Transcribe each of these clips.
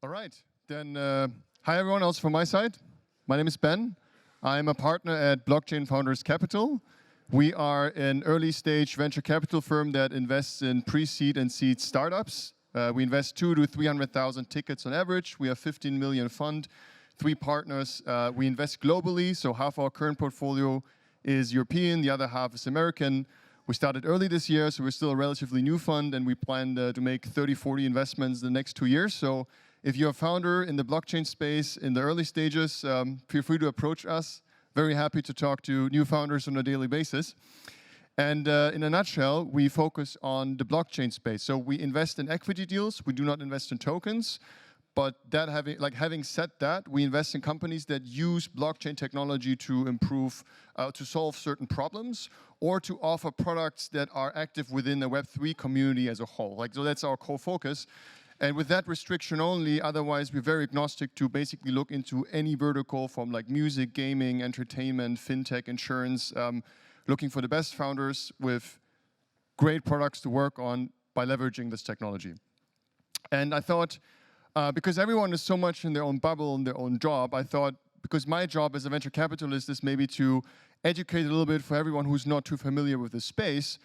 All right, then hi everyone else from my side. My name is Ben. I'm a partner at Blockchain Founders Capital. We are an early stage venture capital firm that invests in pre-seed and seed startups. We invest 200,000 to 300,000 tickets on average. We have 15 million fund, 3 partners. We invest globally, so half our current portfolio is European, the other half is American. We started early this year, so we're still a relatively new fund, and we plan to make 30, 40 investments the next 2 years. So if you're a founder in the blockchain space in the early stages, feel free to approach us. Very happy to talk to new founders on a daily basis. And in a nutshell, we focus on the blockchain space. So we invest in equity deals. We do not invest in tokens. But that having said that, we invest in companies that use blockchain technology to improve, to solve certain problems, or to offer products that are active within the web3 community as a whole. So that's our core focus. And with that restriction only, otherwise we're very agnostic to basically look into any vertical from like music, gaming, entertainment, fintech, insurance, looking for the best founders with great products to work on by leveraging this technology. And I thought, because everyone is so much in their own bubble, in their own job, I thought, because my job as a venture capitalist is maybe to educate a little bit for everyone who's not too familiar with the space,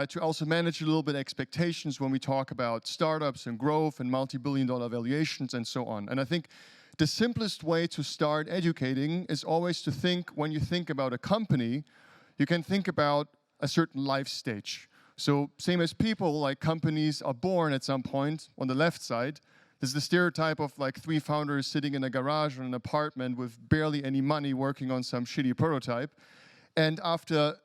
to also manage a little bit expectations when we talk about startups and growth and multi-billion-dollar valuations and so on. And I think the simplest way to start educating is always to think, when you think about a company, you can think about a certain life stage. So same as people, like companies are born at some point on the left side. There's the stereotype of like 3 founders sitting in a garage or an apartment with barely any money working on some shitty prototype. And after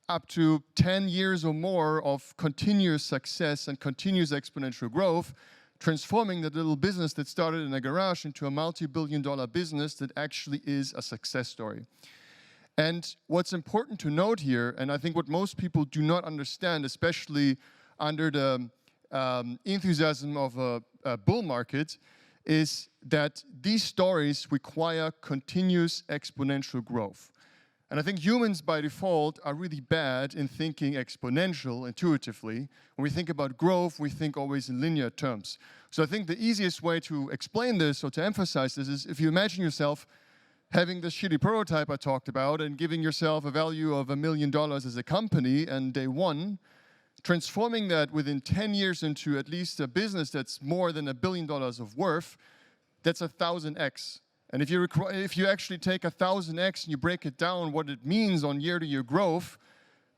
up to 10 years or more of continuous success and continuous exponential growth, transforming that little business that started in a garage into a multi-billion-dollar business that actually is a success story. And what's important to note here, and I think what most people do not understand, especially under the enthusiasm of a bull market, is that these stories require continuous exponential growth. And I think humans by default are really bad in thinking exponential intuitively. When we think about growth, we think always in linear terms. So I think the easiest way to explain this or to emphasize this is if you imagine yourself having this shitty prototype I talked about and giving yourself a value of $1 million as a company, and day one, transforming that within 10 years into at least a business that's more than $1 billion of worth, that's 1,000x. And if you actually take 1,000x and you break it down what it means on year-to-year growth,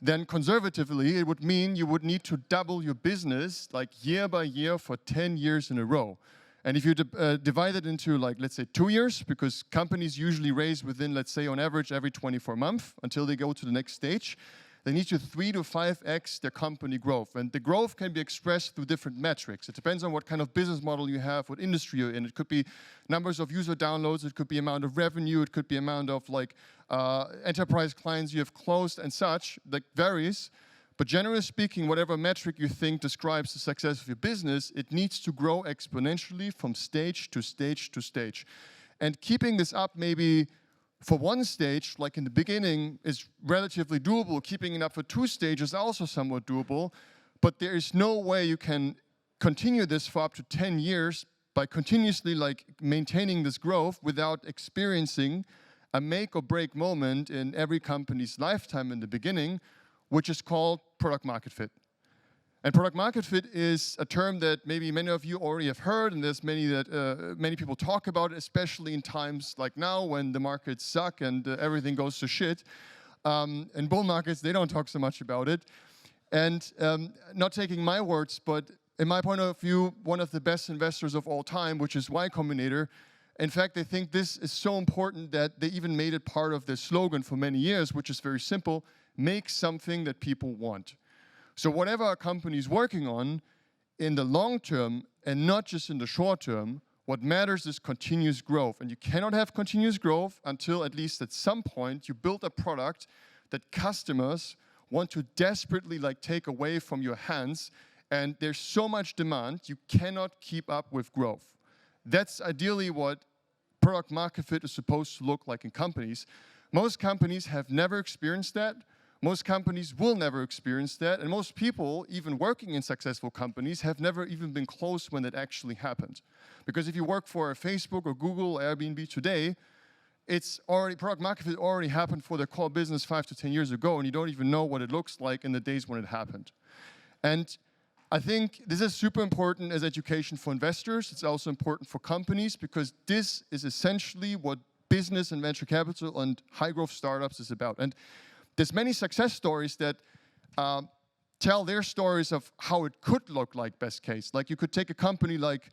then conservatively it would mean you would need to double your business like year by year for 10 years in a row. And if you divide it into like, let's say 2 years, because companies usually raise within, let's say on average every 24 months until they go to the next stage, they need to 3 to 5x their company growth. And the growth can be expressed through different metrics. It depends on what kind of business model you have, what industry you're in. It could be numbers of user downloads, it could be amount of revenue, it could be amount of like enterprise clients you have closed and such. That varies. But generally speaking, whatever metric you think describes the success of your business, it needs to grow exponentially from stage to stage to stage. And keeping this up maybe for one stage, like in the beginning, is relatively doable. Keeping it up for 2 stages is also somewhat doable. But there is no way you can continue this for up to 10 years by continuously like maintaining this growth without experiencing a make or break moment in every company's lifetime in the beginning, which is called product market fit. And product market fit is a term that maybe many of you already have heard, and there's many people talk about it, especially in times like now when the markets suck and everything goes to shit. In bull markets, they don't talk so much about it. And not taking my words, but in my point of view, one of the best investors of all time, which is Y Combinator, in fact, they think this is so important that they even made it part of their slogan for many years, which is very simple: make something that people want. So whatever a company is working on, in the long term, and not just in the short term, what matters is continuous growth. And you cannot have continuous growth until at least at some point you build a product that customers want to desperately like take away from your hands. And there's so much demand, you cannot keep up with growth. That's ideally what product market fit is supposed to look like in companies. Most companies have never experienced that, Most companies will never experience that, and most people, even working in successful companies, have never even been close when it actually happened. Because if you work for Facebook or Google or Airbnb today, it's already, product market fit already happened for their core business 5 to 10 years ago, and you don't even know what it looks like in the days when it happened. And I think this is super important as education for investors. It's also important for companies, because this is essentially what business and venture capital and high growth startups is about. And there's many success stories that tell their stories of how it could look like best case. Like you could take a company like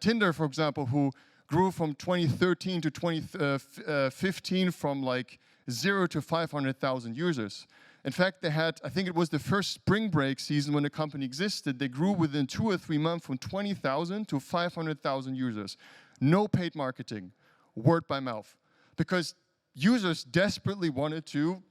Tinder, for example, who grew from 2013 to 2015 from like 0 to 500,000 users. In fact, they had, I think it was the first spring break season when the company existed, they grew within 2 or 3 months from 20,000 to 500,000 users. No paid marketing, word by mouth. Because users desperately wanted to,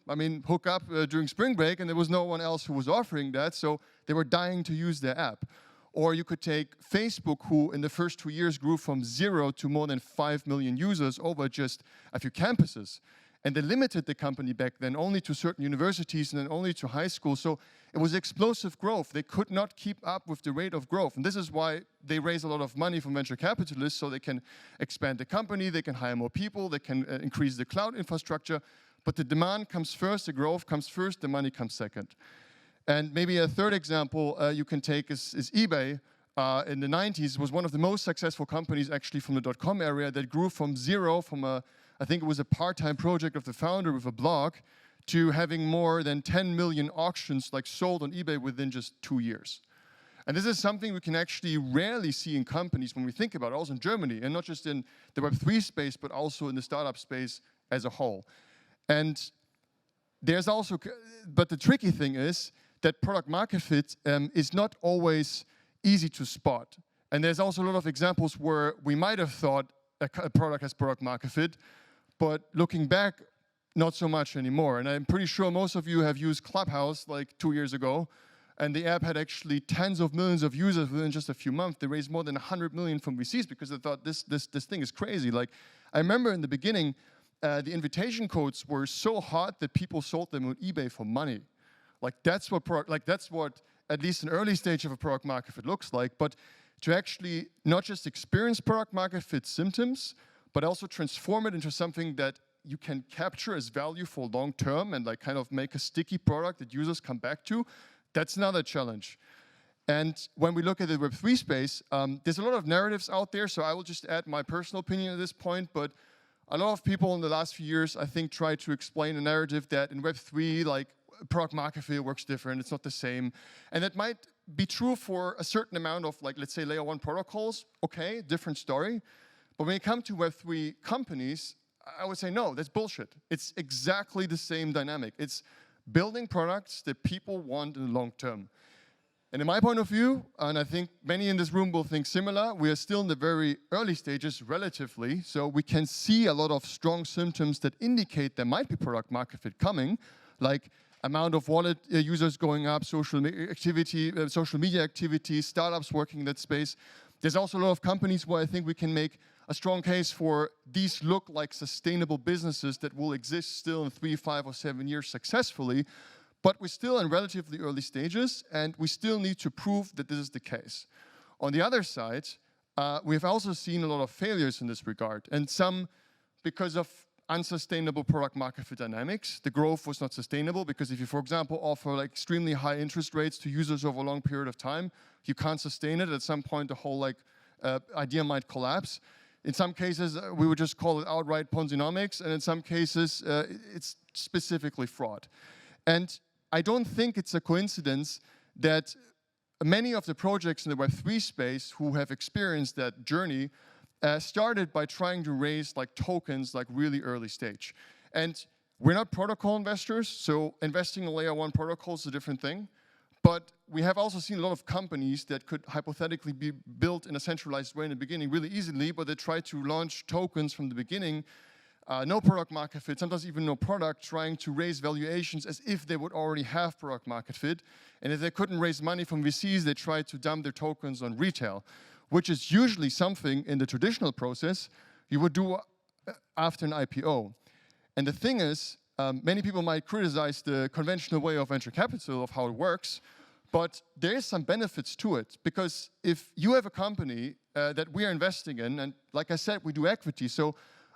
hook up during spring break, and there was no one else who was offering that, so they were dying to use their app. Or you could take Facebook, who in the first 2 years grew from 0 to more than 5 million users over just a few campuses. And they limited the company back then only to certain universities and then only to high school. So it was explosive growth. They could not keep up with the rate of growth. And this is why they raise a lot of money from venture capitalists, so they can expand the company, they can hire more people, they can increase the cloud infrastructure. But the demand comes first, the growth comes first, the money comes second. And maybe a third example you can take is eBay. In the 90s, was one of the most successful companies actually from the .com area that grew from 0, from I think it was a part-time project of the founder with a blog, to having more than 10 million auctions like sold on eBay within just 2 years. And this is something we can actually rarely see in companies when we think about it, also in Germany, and not just in the Web3 space, but also in the startup space as a whole. And there's also, but the tricky thing is that product market fit is not always easy to spot. And there's also a lot of examples where we might have thought a product has product market fit, but looking back, not so much anymore. And I'm pretty sure most of you have used Clubhouse like 2 years ago, and the app had actually tens of millions of users within just a few months. They raised more than 100 million from VCs because they thought this thing is crazy. Like, I remember in the beginning, the invitation codes were so hot that people sold them on eBay for money. Like that's what at least an early stage of a product market fit looks like. But to actually not just experience product market fit symptoms, but also transform it into something that you can capture as value for long term and like kind of make a sticky product that users come back to, that's another challenge. And when we look at the Web3 space, there's a lot of narratives out there, so I will just add my personal opinion at this point, but a lot of people in the last few years, I think, try to explain a narrative that in Web3, like, product market fit works different, it's not the same. And that might be true for a certain amount of, like, let's say, layer 1 protocols, okay, different story. But when you come to Web3 companies, I would say, no, that's bullshit. It's exactly the same dynamic. It's building products that people want in the long term. And in my point of view, and I think many in this room will think similar, we are still in the very early stages relatively, so we can see a lot of strong symptoms that indicate there might be product market fit coming, like amount of wallet users going up, social media activity, startups working in that space. There's also a lot of companies where I think we can make a strong case for these look like sustainable businesses that will exist still in 3, 5, or 7 years successfully, but we're still in relatively early stages, and we still need to prove that this is the case. On the other side, we've also seen a lot of failures in this regard, and some because of unsustainable product market fit dynamics. The growth was not sustainable because if you, for example, offer like extremely high interest rates to users over a long period of time, you can't sustain it. At some point, the whole idea might collapse. In some cases, we would just call it outright Ponzinomics, and in some cases, it's specifically fraud. And I don't think it's a coincidence that many of the projects in the Web3 space who have experienced that journey started by trying to raise like tokens like really early stage. And we're not protocol investors, so investing in layer 1 protocols is a different thing. But we have also seen a lot of companies that could hypothetically be built in a centralized way in the beginning really easily, but they try to launch tokens from the beginning, no product market fit, sometimes even no product, trying to raise valuations as if they would already have product market fit. And if they couldn't raise money from VCs, they tried to dump their tokens on retail, which is usually something in the traditional process you would do after an IPO. And the thing is, Many people might criticize the conventional way of venture capital, of how it works, but there is some benefits to it, because if you have a company that we are investing in, and like I said, we do equity, so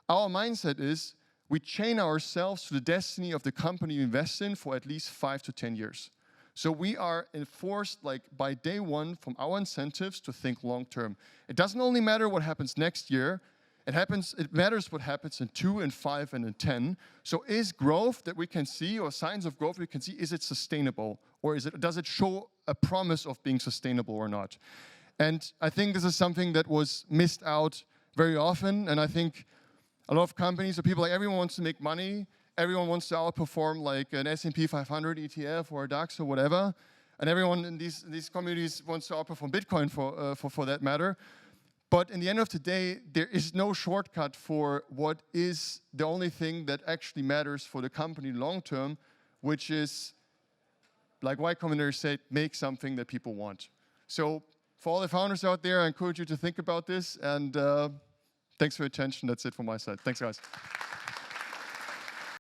our mindset is we chain ourselves to the destiny of the company we invest in for at least 5 to 10 years. So we are enforced, like by day one, from our incentives to think long term. It doesn't only matter what happens next year, it matters what happens in 2, in 5, and in 10. So is growth that we can see, or signs of growth we can see, is it sustainable? Or does it show a promise of being sustainable or not? And I think this is something that was missed out very often. And I think a lot of companies or people, like everyone wants to make money. Everyone wants to outperform like an S&P 500 ETF or a DAX or whatever. And everyone in these communities wants to outperform Bitcoin for that matter. But in the end of the day, there is no shortcut for what is the only thing that actually matters for the company long term, which is, like Y Combinator said, make something that people want. So for all the founders out there, I encourage you to think about this. And thanks for your attention. That's it from my side. Thanks, guys.